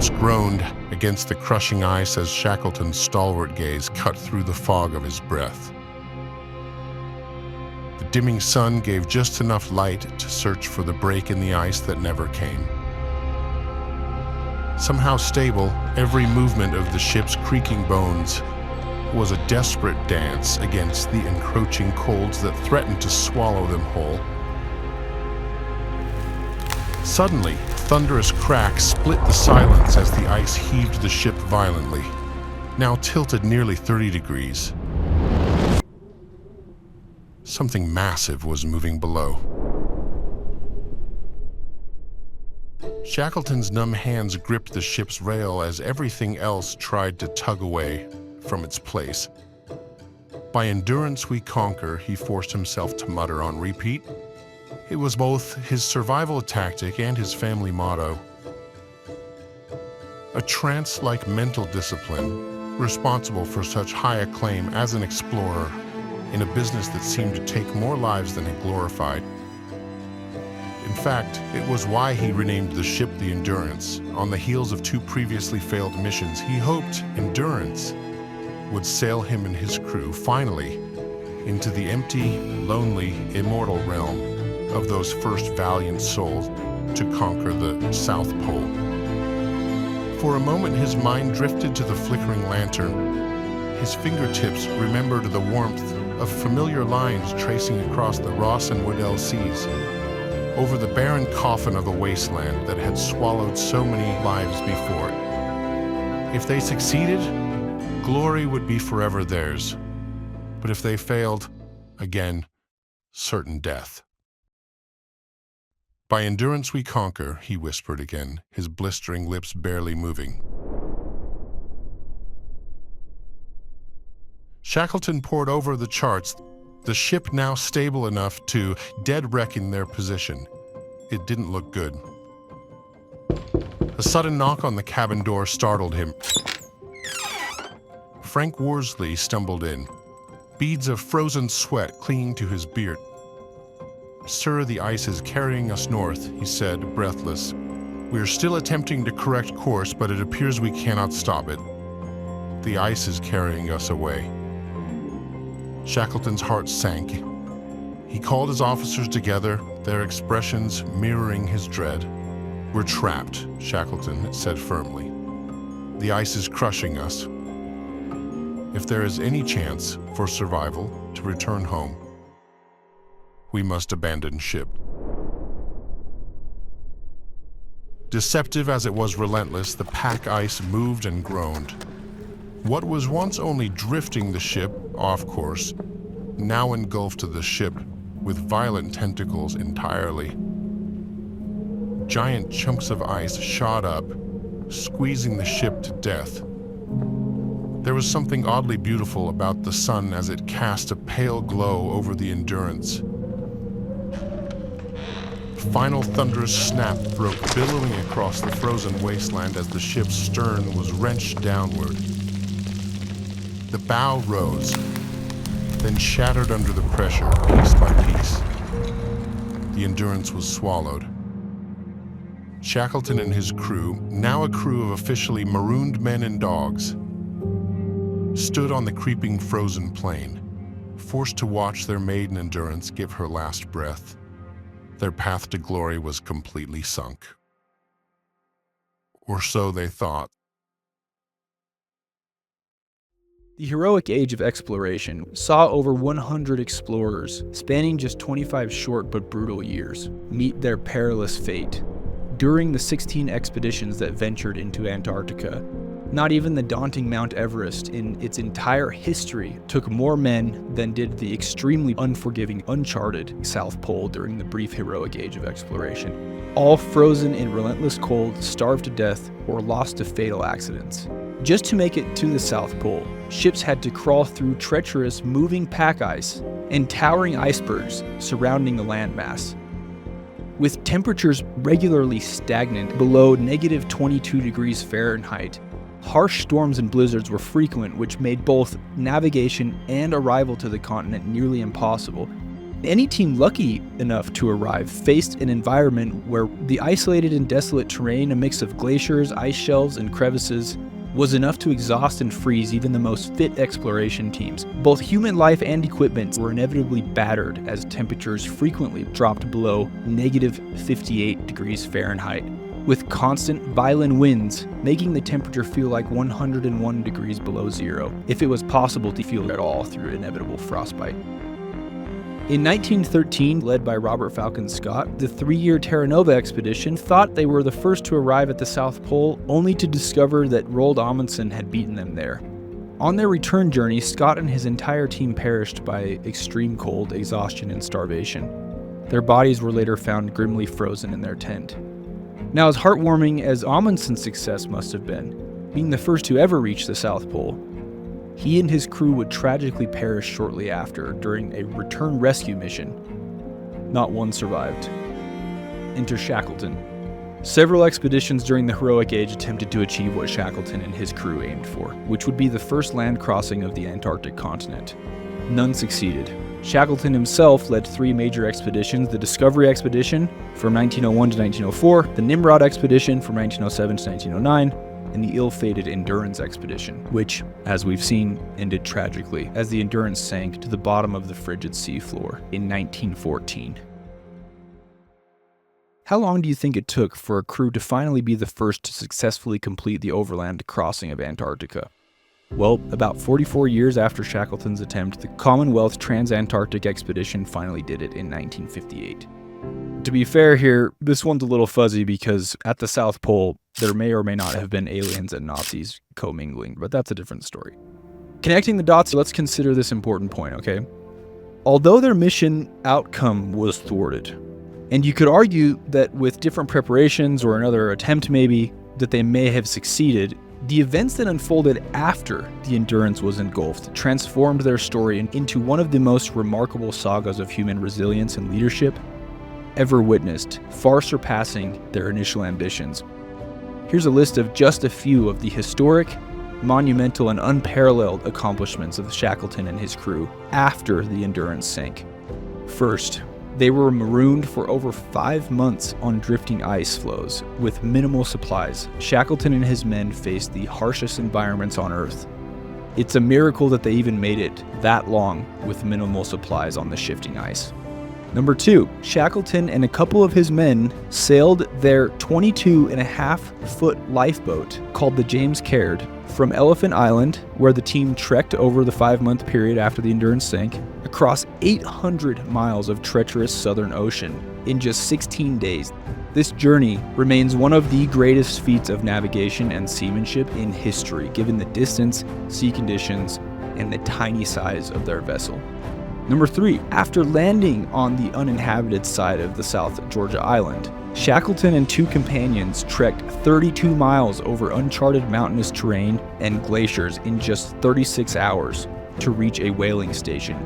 endurance groaned against the crushing ice as Shackleton's stalwart gaze cut through the fog of his breath. The dimming sun gave just enough light to search for the break in the ice that never came. Somehow stable, every movement of the ship's creaking bones was a desperate dance against the encroaching colds that threatened to swallow them whole. Suddenly, thunderous cracks split the silence as the ice heaved the ship violently, now tilted nearly 30 degrees. Something massive was moving below. Shackleton's numb hands gripped the ship's rail as everything else tried to tug away from its place. By endurance we conquer, he forced himself to mutter on repeat. It was both his survival tactic and his family motto. A trance-like mental discipline, responsible for such high acclaim as an explorer in a business that seemed to take more lives than it glorified. In fact, it was why he renamed the ship the Endurance. On the heels of 2 previously failed missions, he hoped Endurance would sail him and his crew finally into the empty, lonely, immortal realm of those first valiant souls to conquer the South Pole. For a moment, his mind drifted to the flickering lantern. His fingertips remembered the warmth of familiar lines tracing across the Ross and Weddell seas, over the barren coffin of a wasteland that had swallowed so many lives before it. If they succeeded, glory would be forever theirs. But if they failed, again, certain death. By endurance we conquer, he whispered again, his blistering lips barely moving. Shackleton pored over the charts, the ship now stable enough to dead wreck in their position. It didn't look good. A sudden knock on the cabin door startled him. Frank Worsley stumbled in, beads of frozen sweat clinging to his beard. "Sir, the ice is carrying us north," he said, breathless. "We are still attempting to correct course, but it appears we cannot stop it. The ice is carrying us away." Shackleton's heart sank. He called his officers together, their expressions mirroring his dread. "We're trapped," Shackleton said firmly. "The ice is crushing us. If there is any chance for survival to return home, we must abandon ship." Deceptive as it was relentless, the pack ice moved and groaned. What was once only drifting the ship off course now engulfed the ship with violent tentacles entirely. Giant chunks of ice shot up, squeezing the ship to death. There was something oddly beautiful about the sun as it cast a pale glow over the Endurance. Final thunderous snap broke billowing across the frozen wasteland as the ship's stern was wrenched downward. The bow rose, then shattered under the pressure, piece by piece. The Endurance was swallowed. Shackleton and his crew, now a crew of officially marooned men and dogs, stood on the creeping frozen plain, forced to watch their maiden Endurance give her last breath. Their path to glory was completely sunk. Or so they thought. The heroic age of exploration saw over 100 explorers, spanning just 25 short but brutal years, meet their perilous fate. During the 16 expeditions that ventured into Antarctica, not even the daunting Mount Everest in its entire history took more men than did the extremely unforgiving, uncharted South Pole during the brief heroic age of exploration. All frozen in relentless cold, starved to death, or lost to fatal accidents. Just to make it to the South Pole, ships had to crawl through treacherous, moving pack ice and towering icebergs surrounding the landmass. With temperatures regularly stagnant below negative 22 degrees Fahrenheit, harsh storms and blizzards were frequent, which made both navigation and arrival to the continent nearly impossible. Any team lucky enough to arrive faced an environment where the isolated and desolate terrain, a mix of glaciers, ice shelves, and crevices, was enough to exhaust and freeze even the most fit exploration teams. Both human life and equipment were inevitably battered as temperatures frequently dropped below negative 58 degrees Fahrenheit, with constant violent winds making the temperature feel like 101 degrees below zero, if it was possible to feel it at all through inevitable frostbite. In 1913, led by Robert Falcon Scott, the 3-year Terra Nova expedition thought they were the first to arrive at the South Pole, only to discover that Roald Amundsen had beaten them there. On their return journey, Scott and his entire team perished by extreme cold, exhaustion, and starvation. Their bodies were later found grimly frozen in their tent. Now, as heartwarming as Amundsen's success must have been, being the first to ever reach the South Pole, he and his crew would tragically perish shortly after during a return rescue mission. Not one survived. Enter Shackleton. Several expeditions during the heroic age attempted to achieve what Shackleton and his crew aimed for, which would be the first land crossing of the Antarctic continent. None succeeded. Shackleton himself led 3 major expeditions: the Discovery Expedition from 1901 to 1904, the Nimrod Expedition from 1907 to 1909, and the ill-fated Endurance Expedition, which, as we've seen, ended tragically as the Endurance sank to the bottom of the frigid seafloor in 1914. How long do you think it took for a crew to finally be the first to successfully complete the overland crossing of Antarctica? Well, about 44 years after Shackleton's attempt, the Commonwealth Trans-Antarctic Expedition finally did it in 1958. To be fair here, this one's a little fuzzy because at the South Pole, there may or may not have been aliens and Nazis commingling, but that's a different story. Connecting the dots, let's consider this important point, okay? Although their mission outcome was thwarted, and you could argue that with different preparations or another attempt maybe, that they may have succeeded, the events that unfolded after the Endurance was engulfed transformed their story into one of the most remarkable sagas of human resilience and leadership ever witnessed, far surpassing their initial ambitions. Here's a list of just a few of the historic, monumental, and unparalleled accomplishments of Shackleton and his crew after the Endurance sank. First, they were marooned for over 5 months on drifting ice floes with minimal supplies. Shackleton and his men faced the harshest environments on Earth. It's a miracle that they even made it that long with minimal supplies on the shifting ice. Number 2, Shackleton and a couple of his men sailed their 22.5-foot lifeboat called the James Caird from Elephant Island, where the team trekked over the 5-month period after the Endurance sank, across 800 miles of treacherous Southern Ocean in just 16 days. This journey remains one of the greatest feats of navigation and seamanship in history, given the distance, sea conditions, and the tiny size of their vessel. Number 3, after landing on the uninhabited side of the South Georgia Island, Shackleton and 2 companions trekked 32 miles over uncharted mountainous terrain and glaciers in just 36 hours to reach a whaling station.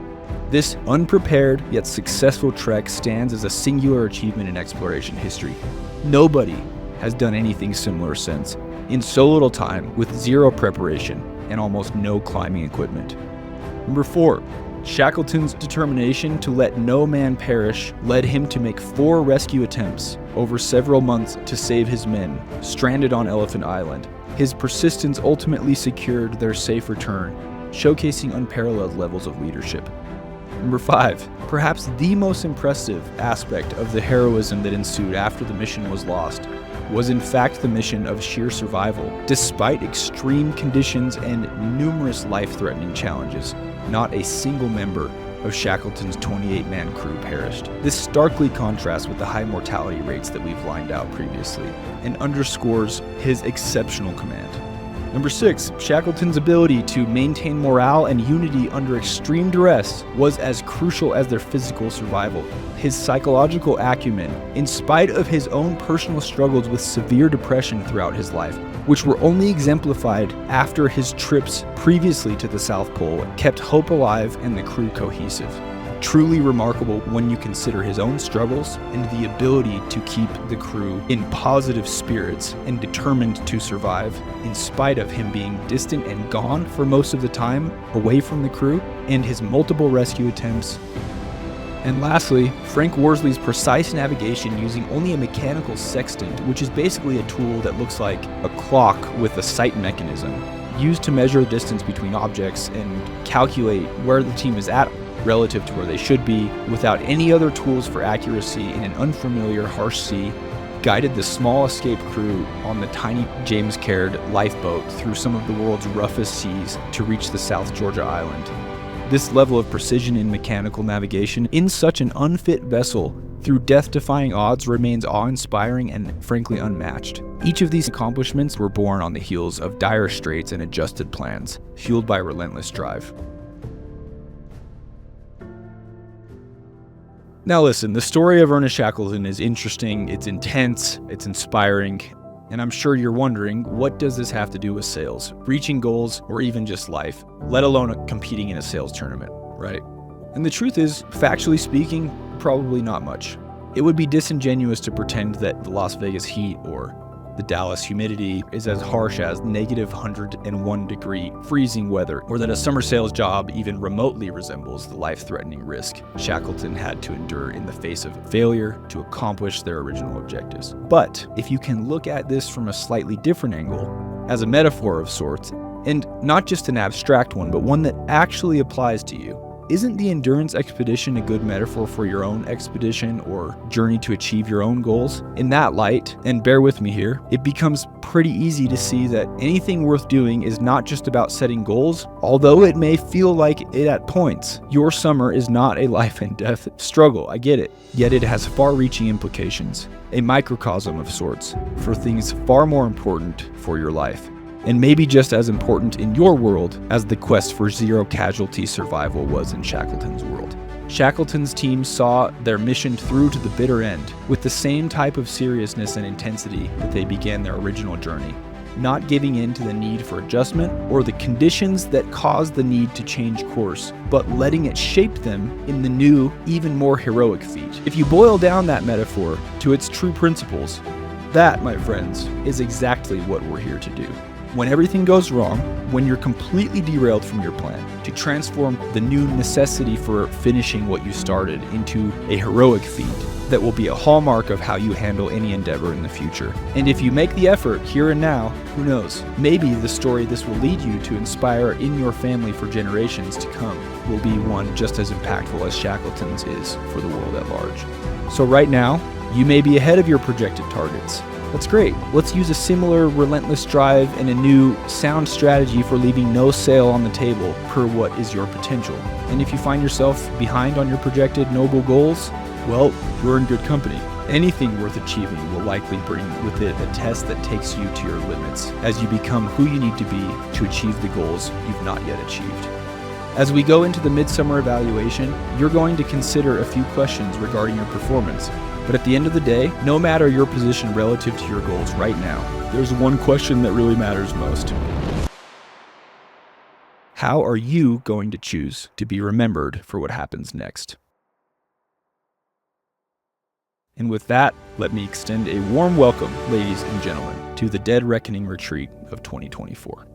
This unprepared yet successful trek stands as a singular achievement in exploration history. Nobody has done anything similar since, in so little time, with zero preparation and almost no climbing equipment. Number 4, Shackleton's determination to let no man perish led him to make 4 rescue attempts over several months to save his men stranded on Elephant Island. His persistence ultimately secured their safe return, showcasing unparalleled levels of leadership. Number 5, perhaps the most impressive aspect of the heroism that ensued after the mission was lost was in fact the mission of sheer survival. Despite extreme conditions and numerous life-threatening challenges, not a single member of Shackleton's 28-man crew perished. This starkly contrasts with the high mortality rates that we've lined out previously and underscores his exceptional command. Number 6, Shackleton's ability to maintain morale and unity under extreme duress was as crucial as their physical survival. His psychological acumen, in spite of his own personal struggles with severe depression throughout his life, which were only exemplified after his trips previously to the South Pole, kept hope alive and the crew cohesive. Truly remarkable when you consider his own struggles and the ability to keep the crew in positive spirits and determined to survive in spite of him being distant and gone for most of the time away from the crew, and his multiple rescue attempts And lastly, Frank Worsley's precise navigation using only a mechanical sextant, which is basically a tool that looks like a clock with a sight mechanism, used to measure the distance between objects and calculate where the team is at relative to where they should be, without any other tools for accuracy in an unfamiliar, harsh sea, guided the small escape crew on the tiny James Caird lifeboat through some of the world's roughest seas to reach the South Georgia island. This level of precision in mechanical navigation in such an unfit vessel through death-defying odds remains awe-inspiring and frankly unmatched. Each of these accomplishments were born on the heels of dire straits and adjusted plans, fueled by relentless drive. Now listen, the story of Ernest Shackleton is interesting, it's intense, it's inspiring, and I'm sure you're wondering, what does this have to do with sales, reaching goals, or even just life, let alone competing in a sales tournament, right? And the truth is, factually speaking, probably not much. It would be disingenuous to pretend that the Las Vegas heat or the Dallas humidity is as harsh as negative 101 degree freezing weather, or that a summer sales job even remotely resembles the life-threatening risk Shackleton had to endure in the face of failure to accomplish their original objectives. But if you can look at this from a slightly different angle, as a metaphor of sorts, and not just an abstract one, but one that actually applies to you, isn't the endurance expedition a good metaphor for your own expedition or journey to achieve your own goals? In that light, and bear with me here, it becomes pretty easy to see that anything worth doing is not just about setting goals, although it may feel like it at points. Your summer is not a life and death struggle, I get it. Yet it has far-reaching implications, a microcosm of sorts, for things far more important for your life. And maybe just as important in your world as the quest for zero-casualty survival was in Shackleton's world. Shackleton's team saw their mission through to the bitter end with the same type of seriousness and intensity that they began their original journey, not giving in to the need for adjustment or the conditions that caused the need to change course, but letting it shape them in the new, even more heroic feat. If you boil down that metaphor to its true principles, that, my friends, is exactly what we're here to do. When everything goes wrong, when you're completely derailed from your plan, to transform the new necessity for finishing what you started into a heroic feat that will be a hallmark of how you handle any endeavor in the future. And if you make the effort here and now, who knows? Maybe the story this will lead you to inspire in your family for generations to come will be one just as impactful as Shackleton's is for the world at large. So right now, you may be ahead of your projected targets. That's great. Let's use a similar relentless drive and a new sound strategy for leaving no sale on the table per what is your potential. And if you find yourself behind on your projected noble goals, well, you're in good company. Anything worth achieving will likely bring with it a test that takes you to your limits as you become who you need to be to achieve the goals you've not yet achieved. As we go into the midsummer evaluation, you're going to consider a few questions regarding your performance. But at the end of the day, no matter your position relative to your goals right now, there's one question that really matters most. How are you going to choose to be remembered for what happens next? And with that, let me extend a warm welcome, ladies and gentlemen, to the Dead Reckoning Retreat of 2024.